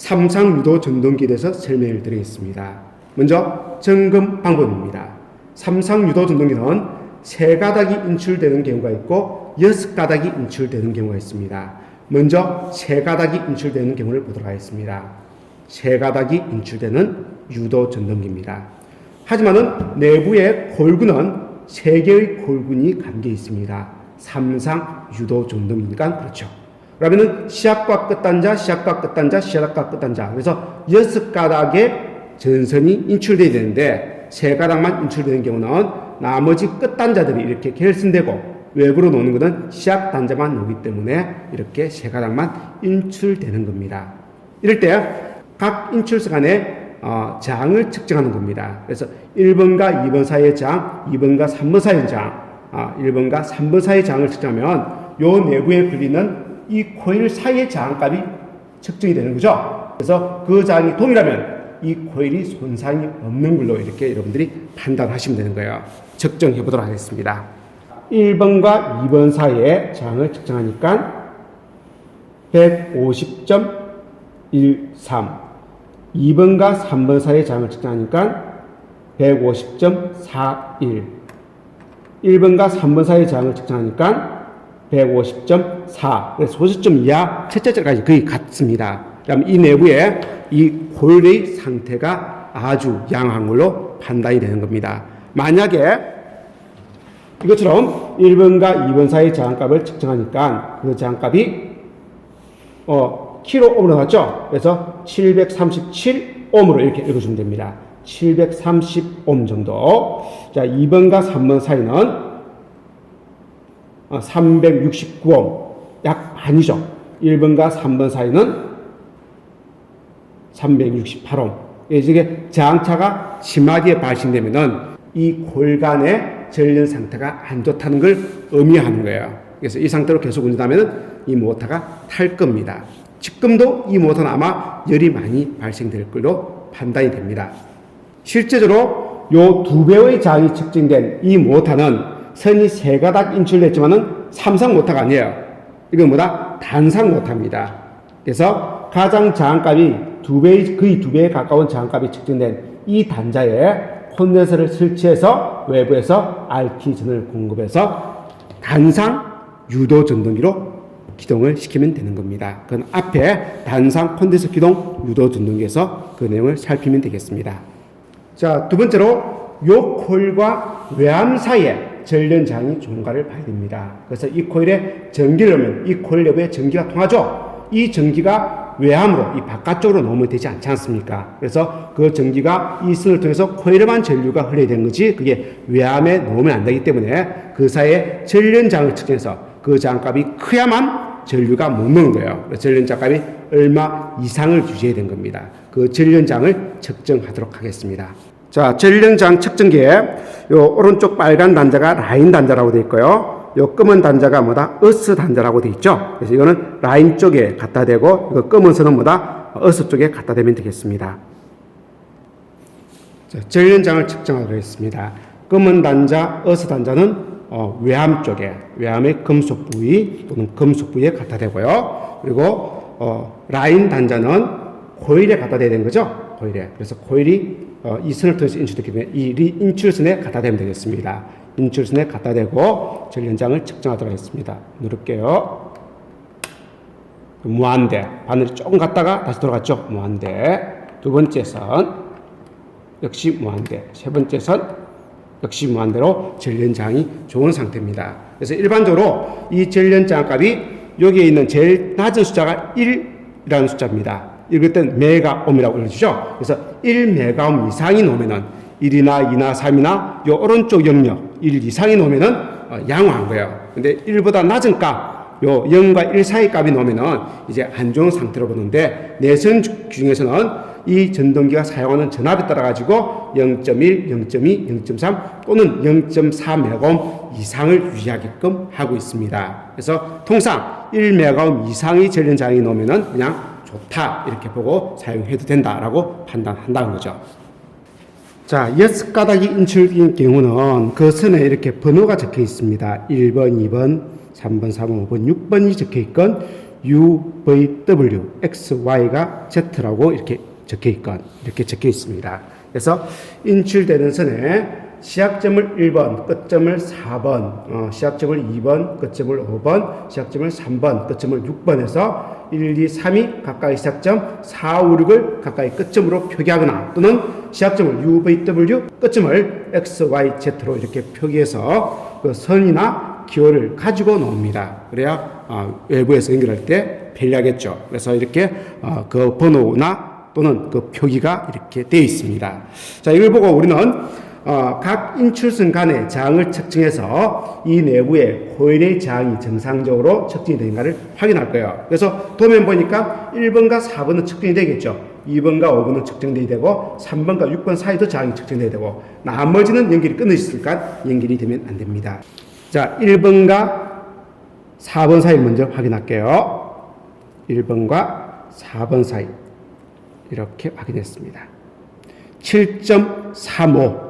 삼상 유도 전동기에 대해서 설명을 드리겠습니다. 먼저 점검 방법입니다. 삼상 유도 전동기는 3가닥이 인출되는 경우가 있고 6가닥이 인출되는 경우가 있습니다. 먼저 3가닥이 인출되는 경우를 보도록 하겠습니다. 3가닥이 인출되는 유도 전동기입니다. 하지만은 내부의 골근은 3개의 골근이 감겨 있습니다. 삼상 유도 전동기니까 그렇죠. 그러면은 시작과 끝단자, 시작과 끝단자, 시작과 끝단자. 그래서 6가닥의 전선이 인출되어야 되는데 3가닥만 인출되는 경우는 나머지 끝단자들이 이렇게 결선되고 외부로 노는 것은 시작 단자만 오기 때문에 이렇게 3가닥만 인출되는 겁니다. 이럴 때 각 인출선 간의 장을 측정하는 겁니다. 그래서 1번과 2번 사이의 장, 2번과 3번 사이의 장, 1번과 3번 사이의 장을 측정하면 요 내부에 걸리는 이 코일 사이의 장값이 측정이 되는 거죠. 그래서 그 장이 동일하면 이 코일이 손상이 없는 걸로 이렇게 여러분들이 판단하시면 되는 거예요. 측정해 보도록 하겠습니다. 1번과 2번 사이의 장을 측정하니까 150.13, 2번과 3번 사이의 장을 측정하니까 150.41, 1번과 3번 사이의 장을 측정하니까 150.4. 그래서 소수점 이하 첫째 절까지 거의 같습니다. 그럼 이 내부에 이 골의 상태가 아주 양호한 걸로 판단이 되는 겁니다. 만약에 이것처럼 1번과 2번 사이의 저항값을 측정하니까 그 저항값이 킬로옴으로 나왔죠. 그래서 737옴으로 이렇게 읽어주면 됩니다. 730옴 정도. 자, 2번과 3번 사이는 369옴, 약 반이죠. 1번과 3번 사이는 368옴. 이게 저항차가 심하게 발생되면은 이 골간의 전련 상태가 안 좋다는 걸 의미하는 거예요. 그래서 이 상태로 계속 운전하면은 이 모터가 탈 겁니다. 지금도 이 모터는 아마 열이 많이 발생될 걸로 판단이 됩니다. 실제적으로 요 2배의 저항이 측정된 이 모터는 선이 3가닥 인출됐지만은 삼상 모터가 아니에요. 이건 뭐다? 단상 모터입니다. 그래서 가장 저항값이 거의 2배에 가까운 저항값이 측정된 이 단자에 콘덴서를 설치해서 외부에서 RT전을 공급해서 단상 유도 전동기로 기동을 시키면 되는 겁니다. 그건 앞에 단상 콘덴서 기동 유도 전동기에서 그 내용을 살피면 되겠습니다. 자, 두 번째로 요 콜과 외암 사이에 전련장이 좋은가를 봐야 됩니다. 그래서 이 코일에 전기를 넣으면 이 코일 내부에 전기가 통하죠. 이 전기가 외암으로 이 바깥쪽으로 놓으면 되지 않지 않습니까? 그래서 그 전기가 이 선을 통해서 코일에만 전류가 흘러야 되는 거지 그게 외암에 놓으면 안 되기 때문에 그 사이에 전련장을 측정해서 그 장값이 커야만 전류가 못 넣는 거예요. 전련장값이 얼마 이상을 유지해야 되는 겁니다. 그 전련장을 측정하도록 하겠습니다. 자, 전련장 측정기에 요 오른쪽 빨간 단자가 라인 단자라고 되어 있고요. 요 검은 단자가 뭐다? 어스 단자라고 되어 있죠. 그래서 이거는 라인 쪽에 갖다 대고 이거 검은 선은 뭐다? 어스 쪽에 갖다 대면 되겠습니다. 자, 전련장을 측정하도록 하겠습니다. 검은 단자, 어스 단자는 외암 쪽에, 외암의 금속 부위 또는 금속 부위에 갖다 대고요. 그리고 라인 단자는 코일에 갖다 대야 되는 거죠. 코일에. 그래서 코일이 이 선을 통해서 인출됐기 때문에 이 인출선에 갖다 대면 되겠습니다. 인출선에 갖다 대고 전련장을 측정하도록 하겠습니다. 누를게요. 무한대. 바늘이 조금 갔다가 다시 돌아갔죠. 무한대. 두 번째 선. 역시 무한대. 세 번째 선. 역시 무한대로 전련장이 좋은 상태입니다. 그래서 일반적으로 이 전련장 값이 여기에 있는 제일 낮은 숫자가 1이라는 숫자입니다. 이럴 땐 메가옴이라고 읽어주죠. 그래서 1메가옴 이상이 나오면은 1이나 2나 3이나 요 오른쪽 영역 1 이상이 나오면은 양호한 거예요. 근데 1보다 낮은 값, 요 0과 1 사이 값이 나오면은 이제 안 좋은 상태로 보는데 내선 중에서는 이 전동기가 사용하는 전압에 따라 가지고 0.1, 0.2, 0.3 또는 0.4메가옴 이상을 유지하게끔 하고 있습니다. 그래서 통상 1메가옴 이상의 전련장이 나오면은 그냥 좋다 이렇게 보고 사용해도 된다라고 판단한다는 거죠. 자, 6가닥이 인출된 경우는 그 선에 이렇게 번호가 적혀 있습니다. 1번, 2번, 3번, 4번, 5번, 6번이 적혀 있건 UVW, XY가 Z라고 이렇게 적혀 있습니다. 그래서 인출되는 선에 시작점을 1번, 끝점을 4번, 시작점을 2번, 끝점을 5번, 시작점을 3번, 끝점을 6번에서 1, 2, 3이 가까이 시작점, 4, 5, 6을 가까이 끝점으로 표기하거나 또는 시작점을 UVW, 끝점을 XYZ로 이렇게 표기해서 그 선이나 기호를 가지고 놓습니다. 그래야 외부에서 연결할 때 편리하겠죠. 그래서 이렇게 그 번호나 또는 그 표기가 이렇게 되어 있습니다. 자, 이걸 보고 우리는 각 인출선 간의 저항을 측정해서 이 내부에 코일의 저항이 정상적으로 측정이 되는가를 확인할 거예요. 그래서 도면 보니까 1번과 4번은 측정이 되겠죠. 2번과 5번은 측정돼야 되고 3번과 6번 사이도 저항이 측정돼야 되고 나머지는 연결이 끊어졌으니까 연결이 되면 안 됩니다. 자, 1번과 4번 사이 먼저 확인할게요. 1번과 4번 사이 이렇게 확인했습니다. 7.35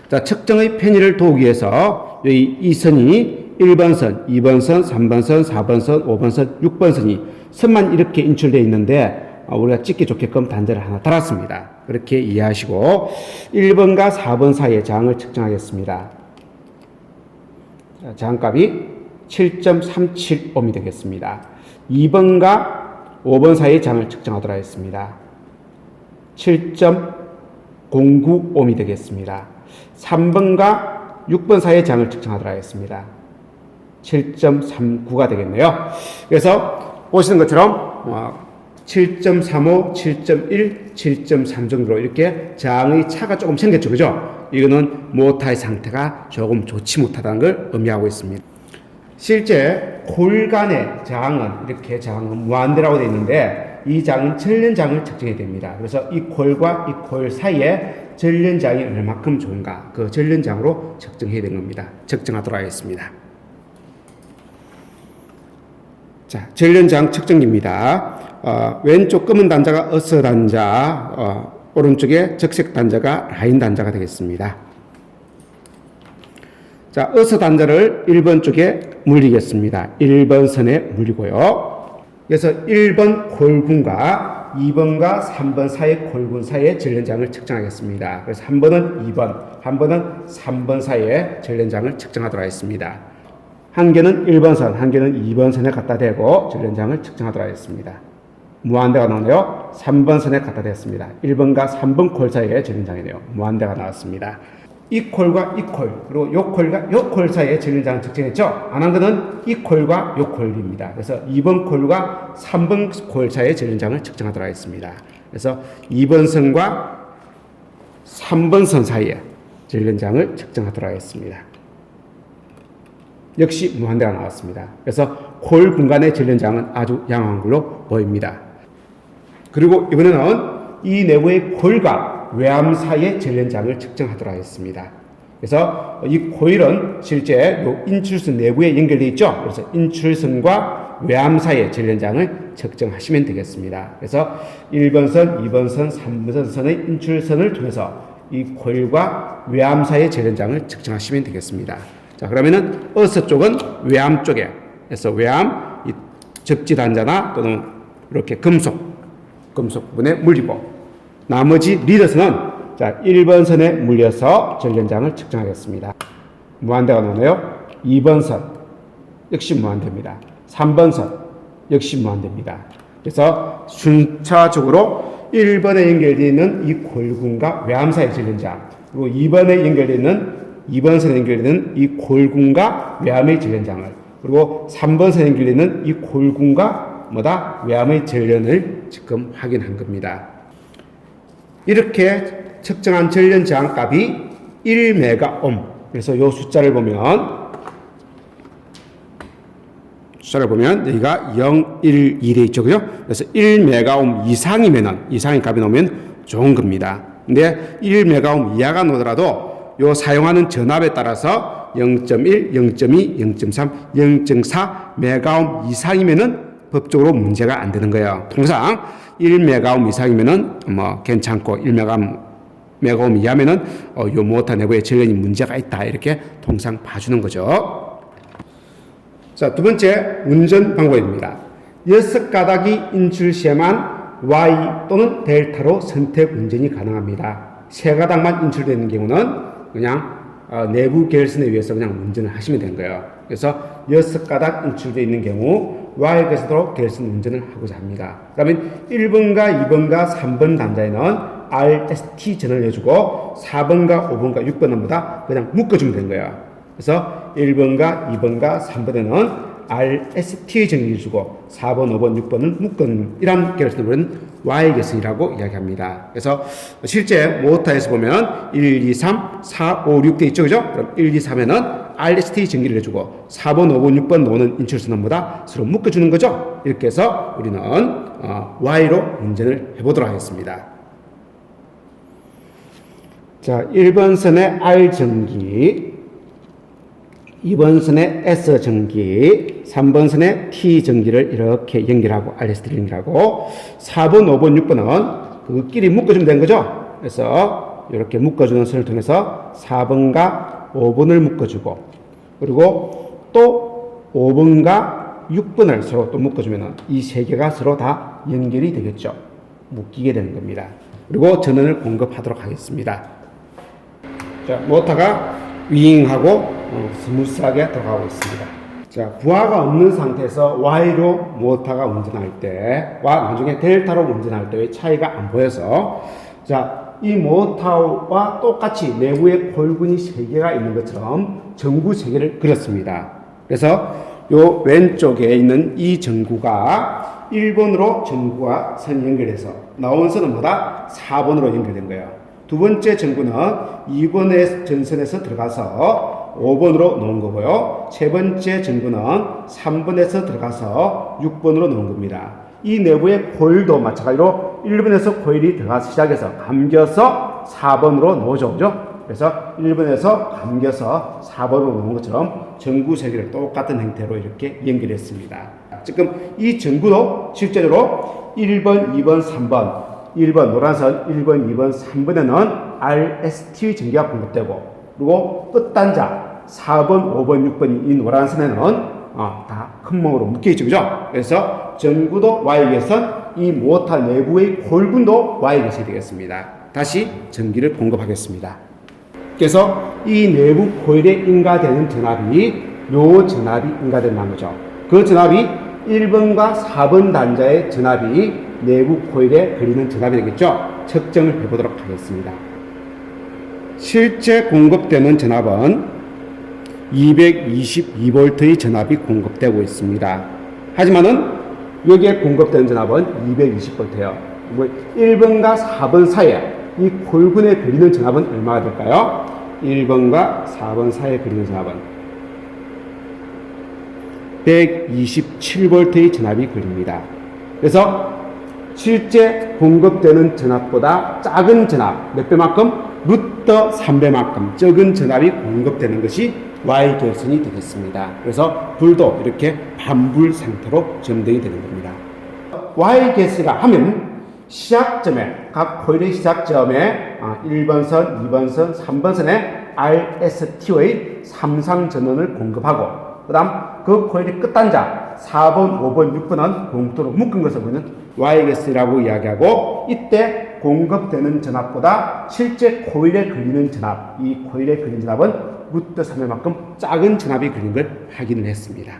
자, 측정의 편의를 도우기 위해서 이 선이 1번 선, 2번 선, 3번 선, 4번 선, 5번 선, 6번 선이 선만 이렇게 인출되어 있는데 우리가 찍기 좋게끔 단자를 하나 달았습니다. 그렇게 이해하시고 1번과 4번 사이의 저항을 측정하겠습니다. 자, 저항값이 7.37ohm이 되겠습니다. 2번과 5번 사이의 저항을 측정하도록 하겠습니다. 7.09ohm이 되겠습니다. 3번과 6번 사이의 저항을 측정하도록 하겠습니다. 7.39가 되겠네요. 그래서 보시는 것처럼 7.35, 7.1, 7.3 정도로 이렇게 저항의 차가 조금 생겼죠. 그죠? 이거는 모터의 상태가 조금 좋지 못하다는 걸 의미하고 있습니다. 실제 콜 간의 저항은 이렇게 저항은 무한대라고 되어 있는데 이 저항은 전륜저항을 측정해야 됩니다. 그래서 이 콜과 이 콜 사이에 전륜저항이 얼마큼 좋은가 그 전륜저항으로 측정해야 되는 겁니다. 측정하도록 하겠습니다. 자, 전륜저항 측정기입니다. 왼쪽 검은 단자가 어스 단자, 오른쪽에 적색 단자가 라인 단자가 되겠습니다. 자, 어스 단자를 1번 쪽에 물리겠습니다. 1번 선에 물리고요. 그래서 1번 콜군과 2번과 3번 사이의 콜군 사이의 전륜저항을 측정하겠습니다. 그래서 한 번은 2번, 한 번은 3번 사이의 전륜저항을 측정하도록 하겠습니다. 한 개는 1번 선, 한 개는 2번 선에 갖다 대고 전륜저항을 측정하도록 하겠습니다. 무한대가 나오네요. 3번 선에 갖다 댔습니다. 1번과 3번 콜 사이의 전륜저항이네요. 무한대가 나왔습니다. 이 콜과 이 콜, 그리고 요 콜과 요 콜 사이의 전륜저항을 측정했죠? 안 한 거는 이 콜과 요 콜입니다. 그래서 2번 콜과 3번 콜 사이의 전륜저항을 측정하도록 하겠습니다. 그래서 2번 선과 3번 선 사이의 전륜저항을 측정하도록 하겠습니다. 역시 무한대가 나왔습니다. 그래서 콜 공간의 전륜저항은 아주 양호한 걸로 보입니다. 그리고 이번에는 이 내부의 콜과 외암 사이의 전륜저항을 측정하도록 하겠습니다. 그래서 이 코일은 실제 요 인출선 내부에 연결되어 있죠. 그래서 인출선과 외암 사이의 전륜저항을 측정하시면 되겠습니다. 그래서 1번 선, 2번 선, 3번 선의 인출선을 통해서 이 코일과 외암 사이의 전륜저항을 측정하시면 되겠습니다. 자, 그러면은 어스 쪽은 외암 쪽에, 그래서 외암 이 접지 단자나 또는 이렇게 금속 부분에 물리고 나머지 리더선은 자 1번 선에 물려서 전륜저항을 측정하겠습니다. 무한대가 나오네요. 2번 선 역시 무한대입니다. 3번 선 역시 무한대입니다. 그래서 순차적으로 1번에 연결되어 있는 이 골군과 외암 사이 전륜저항, 그리고 2번에 연결되어 있는 2번 선에 연결되는 이 골군과 외암의 전륜저항을, 그리고 3번 선에 연결되는 이 골군과 외암의 전륜을 지금 확인한 겁니다. 이렇게 측정한 전륜저항 값이 1메가옴. 그래서 이 숫자를 보면 여기가 0, 1, 2돼 있죠. 그죠? 그래서 1메가옴 이상의 값이 나오면 좋은 겁니다. 근데 1메가옴 이하가 나오더라도 요 사용하는 전압에 따라서 0.1, 0.2, 0.3, 0.4 메가옴 이상이면은 법적으로 문제가 안 되는 거예요. 통상 1메가옴 이상이면은 괜찮고 1메가옴 이하면은 요 모터 내부에 전륜이 문제가 있다 이렇게 통상 봐주는 거죠. 자, 두 번째 운전 방법입니다. 6가닥이 인출 시에만 Y 또는 델타로 선택 운전이 가능합니다. 3가닥만 인출되는 경우는 그냥 내부 결선에 의해서 그냥 운전을 하시면 되는 거예요. 그래서 6가닥 인출되어 있는 경우 Y 결선으로 결선 운전을 하고자 합니다. 그러면 1번과 2번과 3번 단자에는 RST 전원을 해주고 4번과 5번과 6번은 그냥 묶어주면 되는 거예요. 그래서 1번과 2번과 3번에는 RST의 전기를 주고 4번, 5번, 6번은 묶은 이런 결선을 우리는 Y 결선이라고 이야기합니다. 그래서 실제 모터에서 보면 1, 2, 3, 4, 5, 6 돼 있죠, 그죠? 그럼 1, 2, 3에는 RST 전기를 해주고 4번, 5번, 6번 노는 인출선보다 서로 묶어주는 거죠. 이렇게 해서 우리는 Y로 운전을 해보도록 하겠습니다. 자, 1번 선의 R 전기, 2번 선의 S 전기, 3번 선의 T 전기를 이렇게 연결하고 RST를 연결하고 4번, 5번, 6번은 그끼리 묶어주면 되는 거죠. 그래서 이렇게 묶어주는 선을 통해서 4번과 5번을 묶어주고 그리고 또 5번과 6번을 서로 또 묶어주면 이 세 개가 서로 다 연결이 되겠죠. 묶이게 되는 겁니다. 그리고 전원을 공급하도록 하겠습니다. 자, 모터가 윙하고 스무스하게 들어가고 있습니다. 자, 부하가 없는 상태에서 Y로 모터가 운전할 때와 나중에 델타로 운전할 때의 차이가 안 보여서 자, 이 모터와 똑같이 내부에 콜군이 3개가 있는 것처럼 전구 3개를 그렸습니다. 그래서 요 왼쪽에 있는 이 전구가 1번으로 전구와 선 연결해서 나온 선은 4번으로 연결된 거예요. 두 번째 전구는 2번의 전선에서 들어가서 5번으로 놓은 거고요. 세 번째 전구는 3번에서 들어가서 6번으로 놓은 겁니다. 이 내부의 코일도 마찬가지로 1번에서 코일이 들어가서 시작해서 감겨서 4번으로 놓죠. 그죠? 그래서 1번에서 감겨서 4번으로 놓은 것처럼 전구 3개를 똑같은 형태로 이렇게 연결했습니다. 지금 이 전구도 실제로 1번, 2번, 3번 1번 노란선 1번, 2번, 3번에는 RST 전기가 공급되고 그리고 끝단자 4번, 5번, 6번 이 노란선에는 다 큰 멍으로 묶여있죠. 그죠? 그래서 전구도 Y계선 이 모터 내부의 콜군도 Y계선이 되겠습니다. 다시 전기를 공급하겠습니다. 그래서 이 내부 코일에 인가되는 전압이 요 전압이 인가된다는 거죠. 그 전압이 1번과 4번 단자의 전압이 내부 코일에 걸리는 전압이 되겠죠. 측정을 해보도록 하겠습니다. 실제 공급되는 전압은 222V의 전압이 공급되고 있습니다. 하지만은 여기에 공급되는 전압은 220V예요. 1번과 4번 사이에 이 콜군에 걸리는 전압은 얼마가 될까요? 1번과 4번 사이에 걸리는 전압은 127V의 전압이 걸립니다. 그래서 실제 공급되는 전압보다 작은 전압 몇 배만큼? 루터 3배만큼 적은 전압이 공급되는 것이 Y 결선이 되겠습니다. 그래서 불도 이렇게 반불 상태로 점등이 되는 겁니다. Y 결선이라 하면 시작점에 각 코일의 시작점에 1번 선, 2번 선, 3번 선에 RST의 삼상 전원을 공급하고 그 다음 그 코일의 끝단자 4번, 5번, 6번은 공구도로 묶은 것을 보이는 Y겠이라고 이야기하고 이때 공급되는 전압보다 실제 코일에 걸리는 전압 이 코일에 걸리는 전압은 루트 3배만큼 작은 전압이 걸린 걸 확인을 했습니다.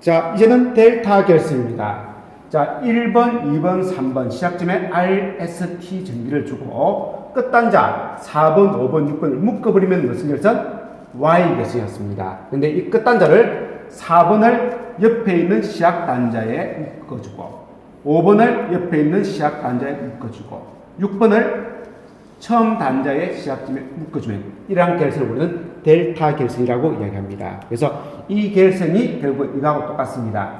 자, 이제는 델타 결선입니다. 자, 1번, 2번, 3번 시작점에 RST 전기를 주고 끝단자 4번, 5번, 6번을 묶어버리면 무슨 결선? Y 결선이었습니다. 근데 이 끝단자를 4번을 옆에 있는 시작 단자에 묶어주고 5번을 옆에 있는 시작 단자에 묶어주고 6번을 처음 단자의 시작점에 묶어주면 이러한 결선을 우리는 델타 결선이라고 이야기합니다. 그래서 이 결선이 결국 이거하고 똑같습니다.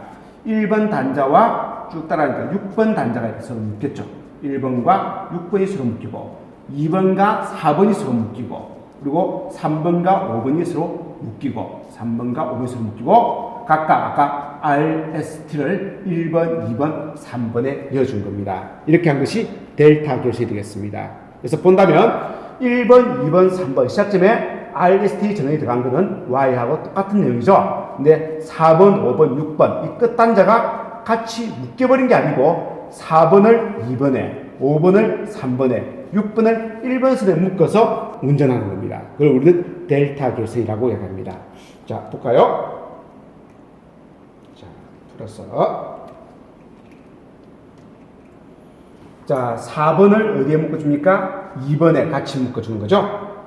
1번 단자와 쭉 따라가니까 6번 단자가 이렇게 서로 묶였죠. 1번과 6번이 서로 묶이고 2번과 4번이 서로 묶이고 그리고 3번과 5번이 서로 묶이고 3번과 5번이 서로 묶이고 각각 아까 RST를 1번, 2번, 3번에 이어준 겁니다. 이렇게 한 것이 델타 결선이 되겠습니다. 그래서 본다면 1번, 2번, 3번 시작점에 RST 전원이 들어간 것은 Y하고 똑같은 내용이죠. 근데 4번, 5번, 6번 이 끝단자가 같이 묶여버린 게 아니고 4번을 2번에, 5번을 3번에, 6번을 1번 선에 묶어서 운전하는 겁니다. 그걸 우리는 델타 계수이라고 얘기합니다. 자, 볼까요? 자, 풀어서. 자, 4번을 어디에 묶어줍니까? 2번에 같이 묶어주는 거죠.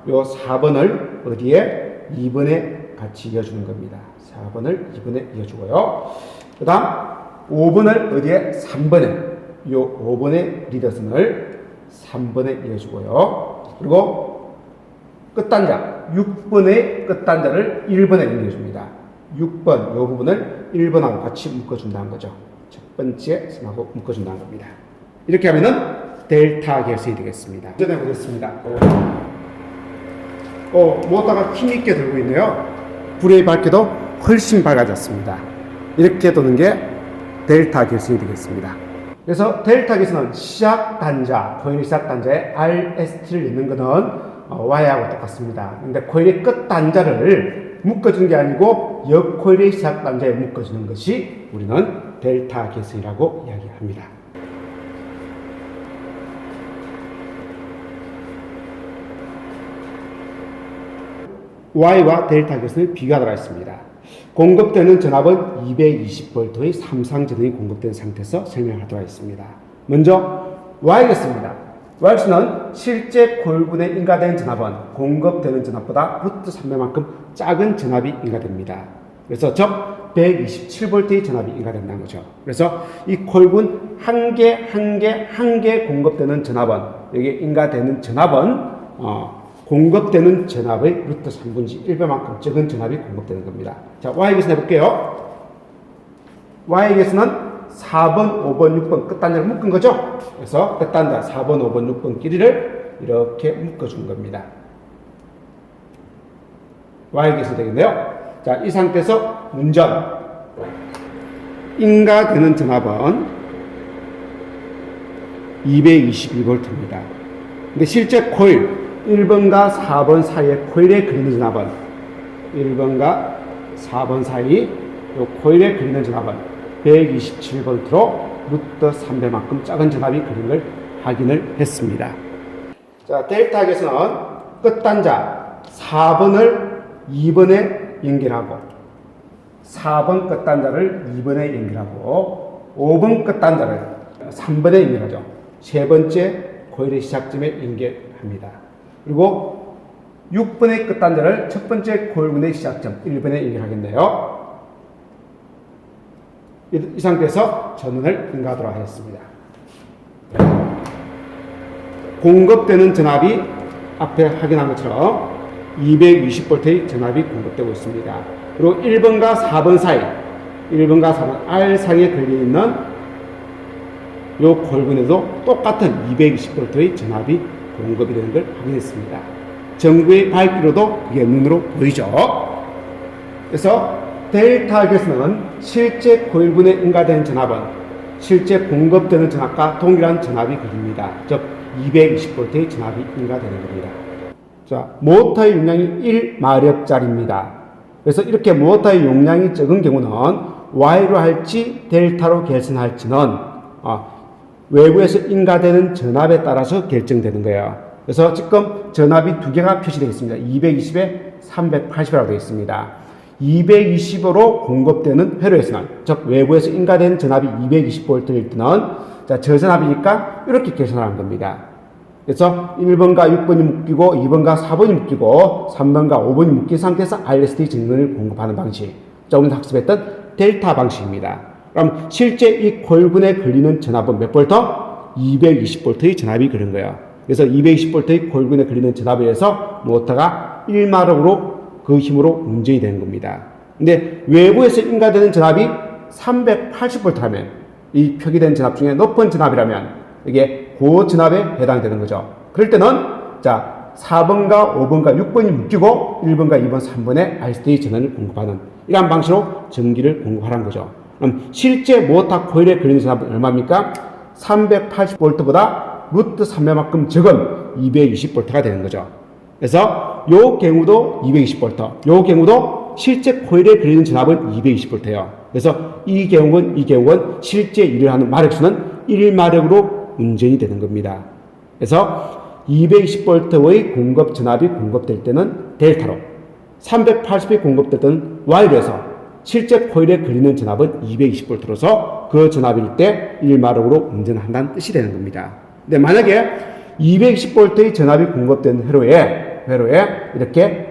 요 4번을 어디에? 2번에 같이 이어주는 겁니다. 4번을 2번에 이어주고요. 그 다음 5번을 어디에? 3번에. 요 5번의 리더선을 3번에 이어주고요. 그리고 끝단자 6번의 끝단자를 1번에 연결해줍니다. 6번 요 부분을 1번하고 같이 묶어준다는 거죠. 첫 번째 선하고 묶어준다는 겁니다. 이렇게 하면은 델타 계수이 되겠습니다. 도전해 보겠습니다. 모터가 힘있게 들고 있네요. 불의 밝기도 훨씬 밝아졌습니다. 이렇게 도는 게 델타 계수이 되겠습니다. 그래서 델타 계수는 시작 단자, 코일의 시작 단자에 RST를 넣는 것은 Y하고 똑같습니다. 근데 코일의 끝 단자를 묶어주는 게 아니고 역코일의 시작 단자에 묶어주는 것이 우리는 델타 계수이라고 이야기합니다. Y와 델타 계수는 비교하도록 하겠습니다. 공급되는 전압은 220V의 삼상전원이 공급된 상태에서 설명하도록 하겠습니다. 먼저 Y겠습니다. Y는 실제 코일군에 인가된 전압은 공급되는 전압보다 루트 3배만큼 작은 전압이 인가됩니다. 그래서 즉 127V의 전압이 인가된다는 거죠. 그래서 이 코일군 한 개 공급되는 전압은 여기 인가되는 전압은 공급되는 전압의 루트 3분의 1배만큼 적은 전압이 공급되는 겁니다. 자, Y 계수 해볼게요. Y 계수는 4번, 5번, 6번 끝단자를 묶은 거죠. 그래서 끝단자 4번, 5번, 6번 끼리를 이렇게 묶어준 겁니다. Y 계수 되겠네요. 자, 이 상태에서 운전. 인가되는 전압은 222V입니다. 근데 실제 코일 1번과 4번 사이의 코일에 걸리는 전압은 1번과 4번 사이 이 코일에 걸리는 전압은 127V로 루트 3배만큼 작은 전압이 걸린 걸 확인을 했습니다. 자, 델타 계수는 끝단자 4번을 2번에 연결하고 4번 끝단자를 2번에 연결하고 5번 끝단자를 3번에 연결하죠. 세 번째 코일의 시작점에 연결합니다. 그리고 6번의 끝단자를 첫 번째 코일군의 시작점 1번에 연결하겠네요. 이 상태에서 전원을 인가하도록 하겠습니다. 공급되는 전압이 앞에 확인한 것처럼 220V의 전압이 공급되고 있습니다. 그리고 1번과 4번 사이 1번과 4번 R상에 걸려있는 이 코일군에도 똑같은 220V의 전압이 공급이 되는 걸 확인했습니다. 전구의 밝기로도 그게 눈으로 보이죠. 그래서 델타 계수는 실제 코일군에 인가된 전압은 실제 공급되는 전압과 동일한 전압이 걸립니다. 즉 220V의 전압이 인가되는 겁니다. 자, 모터의 용량이 1마력짜리입니다. 그래서 이렇게 모터의 용량이 적은 경우는 Y로 할지 델타로 계산할지는 외부에서 인가되는 전압에 따라서 결정되는 거예요. 그래서 지금 전압이 두 개가 표시되어 있습니다. 220에 380이라고 되어 있습니다. 220으로 공급되는 회로에서는, 즉 외부에서 인가되는 전압이 220V일 때는 자, 저전압이니까 이렇게 계산하는 겁니다. 그래서 1번과 6번이 묶이고 2번과 4번이 묶이고 3번과 5번이 묶인 상태에서 RST 전원을 공급하는 방식, 조금 전 학습했던 델타 방식입니다. 그럼 실제 이 코일군에 걸리는 전압은 몇 볼터? 220V의 전압이 그런 거예요. 그래서 220V의 코일군에 걸리는 전압에 의해서 모터가 1마력으로 그 힘으로 운전이 되는 겁니다. 근데 외부에서 인가되는 전압이 380V라면, 이 표기된 전압 중에 높은 전압이라면 이게 고전압에 해당되는 거죠. 그럴 때는 자, 4번과 5번과 6번이 묶이고 1번과 2번, 3번에 RST 전원을 공급하는 이러한 방식으로 전기를 공급하라는 거죠. 그럼 실제 모터 코일에 걸리는 전압은 얼마입니까? 380V보다 루트 3배만큼 적은 220V가 되는 거죠. 그래서 요 경우도 220V, 요 경우도 실제 코일에 그리는 전압은 220V예요. 그래서 이 경우는 실제 일을 하는 마력수는 1마력으로 운전이 되는 겁니다. 그래서 220V의 공급 전압이 공급될 때는 델타로, 380이 공급될 때는 Y로 해서 실제 코일에 그리는 전압은 220V로서 그 전압일 때 1마력으로 운전한다는 뜻이 되는 겁니다. 근데 만약에 220V의 전압이 공급된 회로에 이렇게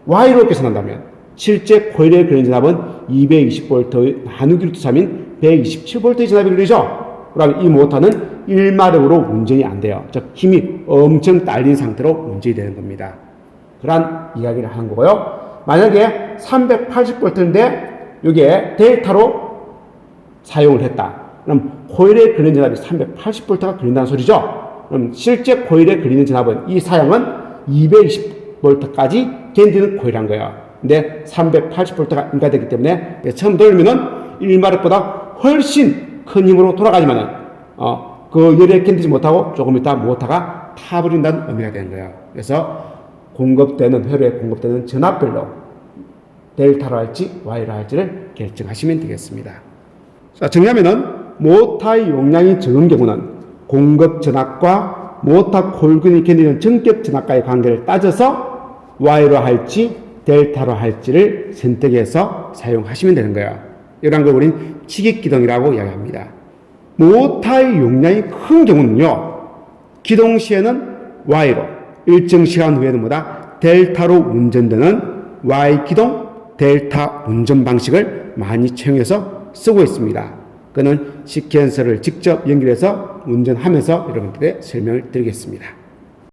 Y로 계산한다면 실제 코일에 그리는 전압은 220V의 나누기 루트 3인 127V의 전압이 그리죠. 그러면 이 모터는 1마력으로 운전이 안 돼요. 즉 힘이 엄청 딸린 상태로 운전이 되는 겁니다. 그런 이야기를 하는 거고요. 만약에 380V인데 이게 델타로 사용을 했다. 그럼 코일에 그리는 전압이 380V가 그린다는 소리죠. 그럼 실제 코일에 그리는 전압은 이 사양은 220V까지 견디는 코일한 거예요. 근데 380V가 인가되기 때문에 처음 돌리면은 1마력보다 훨씬 큰 힘으로 돌아가지만은 그 열에 견디지 못하고 조금 있다 모터가 타버린다는 의미가 되는 거예요. 그래서 회로에 공급되는 전압별로 델타로 할지 Y로 할지를 결정하시면 되겠습니다. 자, 정리하면은 모터의 용량이 적은 경우는 공급 전압과 모터 코일근이 견디는 전격 전압과의 관계를 따져서 Y로 할지 델타로 할지를 선택해서 사용하시면 되는 거예요. 이런 걸 우리는 치객기동이라고 이야기합니다. 모터의 용량이 큰 경우는요, 기동 시에는 Y로, 일정 시간 후에는 델타로 운전되는 Y기동, 델타 운전 방식을 많이 채용해서 쓰고 있습니다. 그는 시퀀서를 직접 연결해서 운전하면서 여러분들께 설명을 드리겠습니다.